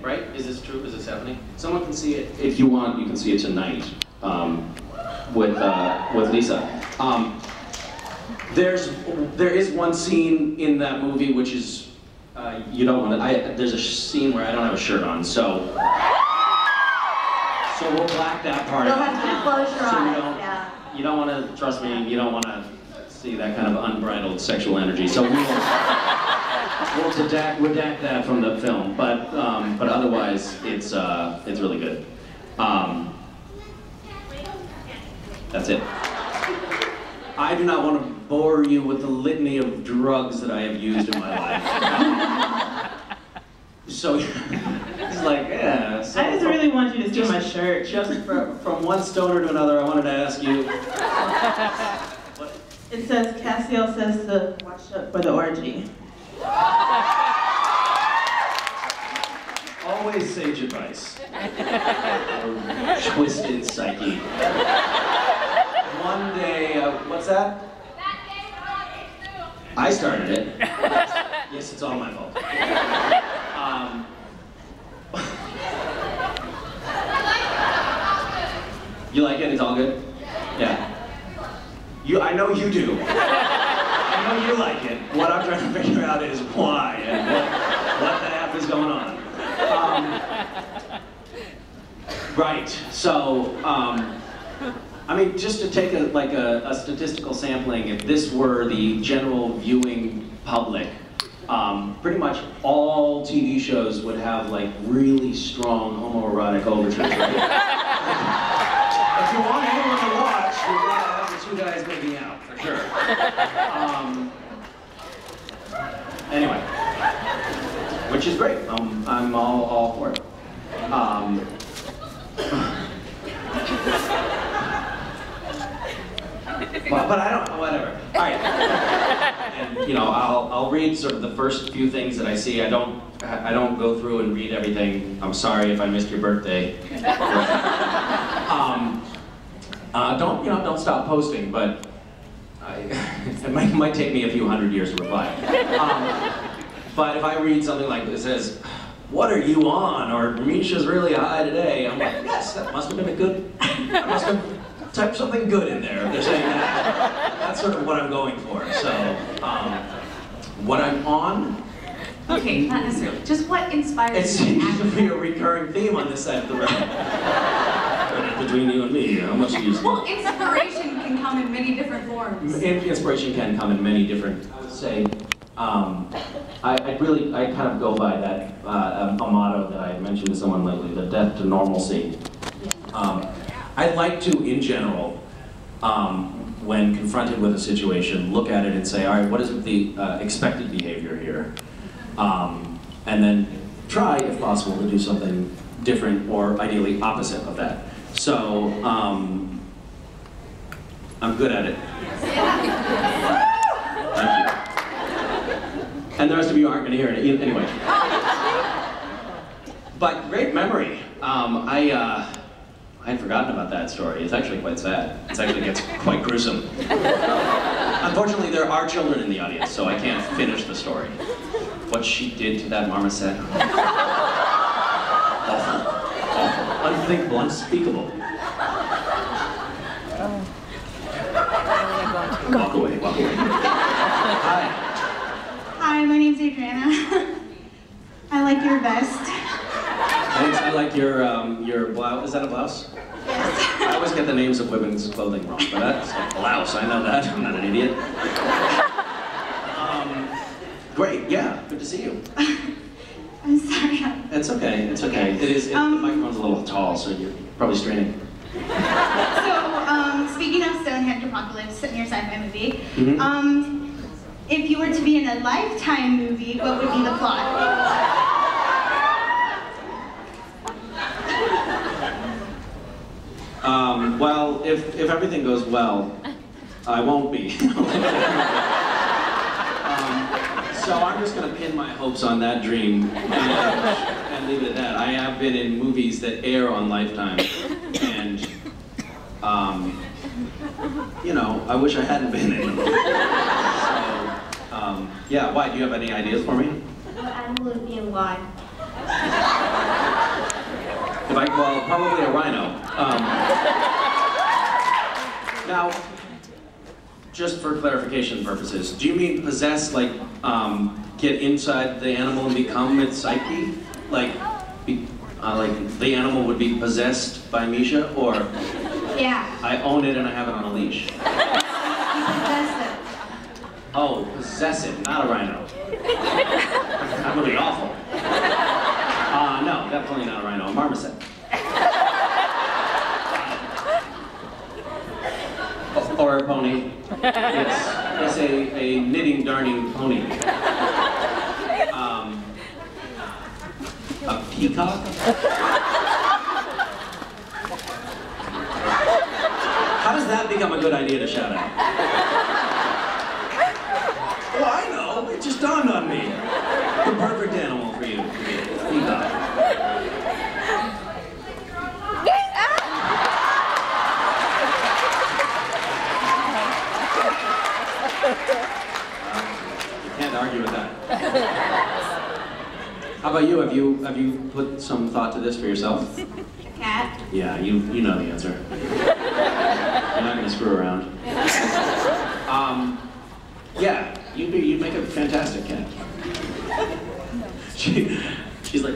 right? Is this true? Is this happening? Someone can see it. If you want, you can see it tonight with Lisa. There is one scene in that movie which is you don't want to. There's a scene where I don't have a shirt on, so we'll black that part out. You'll have to close your eyes. You don't want to, trust me, you don't want to see that kind of unbridled sexual energy. So we'll redact that from the film, but otherwise it's really good. That's it. I do not want to bore you with the litany of drugs that I have used in my life. So it's like, yeah. So I just really want you to steal my shirt. Just from one stoner to another, I wanted to ask you. What? It says, Cassiel says to watch out for the orgy. Always sage advice. Twisted psyche. One day, what's that? I started it. Yes, it's all my fault. You like it? It's all good? Yeah. I know you do. I know you like it. What I'm trying to figure out is why and what the F is going on. Right. So, I mean, just to take a statistical sampling, if this were the general viewing public, pretty much all TV shows would have like really strong homoerotic overtures. Right? If you want anyone to watch, you've got to have the two guys making out, for sure. Anyway, which is great. I'm all for it. But I don't, whatever. All right. And you know, I'll read sort of the first few things that I see. I don't go through and read everything. I'm sorry if I missed your birthday. Don't stop posting, but it might take me a few hundred years to reply. But if I read something like this, says, "What are you on?" or "Misha's really high today," I'm like, yes, that must have been a good. I must have typed something good in there. If they're saying that, that's sort of what I'm going for. So, what I'm on. Okay, not necessarily. Just what inspires you? It seems to be a recurring theme on this side of the room. Between you and me, how much do you Well, inspiration can come in many different forms. Inspiration can come in many different, I would say, I kind of go by that, a motto that I mentioned to someone lately, the death to normalcy. I'd like to, in general, when confronted with a situation, look at it and say, all right, what is the expected behavior here? And then try, if possible, to do something different or ideally opposite of that. So, I'm good at it. Thank you. And the rest of you aren't going to hear it anyway. But great memory. I had forgotten about that story. It's actually quite sad. It actually gets quite gruesome. Unfortunately, there are children in the audience, so I can't finish the story. What she did to that marmoset. Awful. Awful. Unthinkable. Unspeakable. Walk away. Walk away. Hi. Hi, my name's Adriana. I like your vest. Thanks. I like your blouse. Is that a blouse? Yes. I always get the names of women's clothing wrong, but that's a blouse. I know that. I'm not an idiot. Great. Yeah. Good to see you. I'm sorry. It's okay. It's okay. It is. The microphone's a little tall, so you're probably straining. So, speaking of Stonehenge Apocalypse, your sci-fi movie, Mm-hmm. If you were to be in a Lifetime movie, what would be the plot? Well, if everything goes well, I won't be. So I'm just going to pin my hopes on that dream and leave it at that. I have been in movies that air on Lifetime, and you know, I wish I hadn't been in them. So, yeah. Why? Do you have any ideas for me? What animal would be alive? Well, probably a rhino. Now, just for clarification purposes, do you mean possess like get inside the animal and become its psyche? Like the animal would be possessed by Misha, or Yeah. I own it and I have it on a leash? You possess it. Oh, possess it, not a rhino. That would be awful. No, definitely not a rhino, a marmoset. Or a pony. It's a knitting, darning pony. A peacock? How does that become a good idea to shout out? Oh, I know. It just dawned on me. The perfect animal for you to be. Peacock. You can't argue with that. How about you? Have you put some thought to this for yourself? Cat. Yeah, you know the answer. You're not gonna screw around. Yeah, you'd make a fantastic cat. She's like,